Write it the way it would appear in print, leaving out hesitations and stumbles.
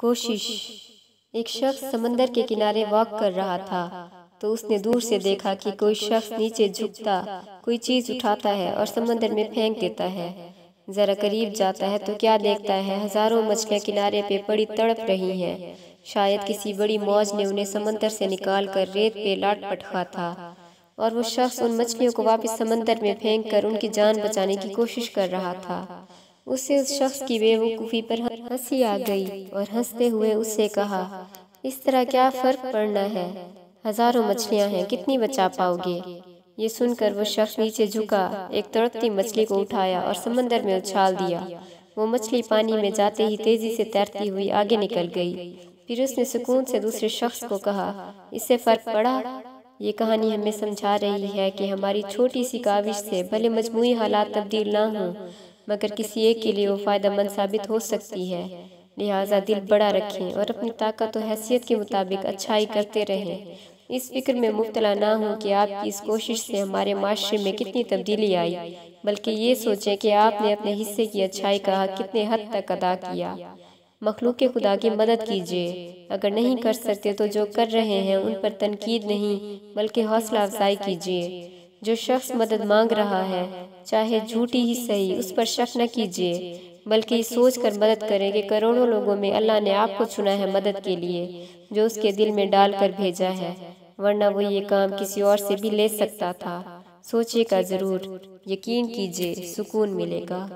کوشش۔ ایک شخص سمندر کے کنارے واک کر رہا تھا تو اس نے دور سے دیکھا کہ کوئی شخص نیچے جھکتا کوئی چیز اٹھاتا ہے اور سمندر میں پھینک دیتا ہے۔ ذرا قریب جاتا ہے تو کیا دیکھتا ہے، ہزاروں مچھلیاں کنارے پہ پڑی تڑپ رہی ہیں۔ شاید کسی بڑی موج نے انہیں سمندر سے نکال کر ریت پہ لاٹ پٹکا تھا اور وہ شخص ان مچھلیوں کو واپس سمندر میں پھینک کر ان کی جان بچانے کی کوشش کر رہا تھا۔ اسے اس شخص کی بے وقوفی پر ہنسی آ گئی اور ہنستے ہوئے اس سے کہا، اس طرح کیا فرق پڑنا ہے، ہزاروں مچھلیاں ہیں، کتنی بچا پاؤ گے؟ یہ سن کر وہ شخص نیچے جھکا، ایک تڑپتی مچھلی کو اٹھایا اور سمندر میں اچھال دیا۔ وہ مچھلی پانی میں جاتے ہی تیزی سے تیرتی ہوئی آگے نکل گئی۔ پھر اس نے سکون سے دوسرے شخص کو کہا، اس سے فرق پڑا؟ یہ کہانی ہمیں سمجھا رہی ہے کہ ہماری چھوٹی سی کاوش سے بھلے مجموعی حالات تبدیل نہ ہوں مگر کسی ایک کے لیے وہ فائدہ مند ثابت ہو سکتی ہے۔ لہٰذا دل بڑا رکھیں اور اپنی طاقت و حیثیت کے مطابق اچھائی کرتے رہیں۔ اس فکر میں مبتلا نہ ہوں کہ آپ کی اس کوشش سے ہمارے معاشرے میں کتنی تبدیلی آئی، بلکہ یہ سوچیں کہ آپ نے اپنے حصے کی اچھائی کا حق کتنے حد تک ادا کیا۔ مخلوق خدا کی مدد کیجیے۔ اگر نہیں کر سکتے تو جو کر رہے ہیں ان پر تنقید نہیں بلکہ حوصلہ افزائی کیجیے۔ جو شخص مدد مانگ رہا ہے چاہے جھوٹی ہی صحیح، اس پر شک نہ کیجیے بلکہ یہ سوچ کر مدد کریں کہ کروڑوں لوگوں میں اللہ نے آپ کو چنا ہے مدد کے لیے جو اس کے دل میں ڈال کر بھیجا ہے، ورنہ وہ یہ کام کسی اور سے بھی لے سکتا تھا۔ سوچیے گا ضرور، یقین کیجیے سکون ملے گا۔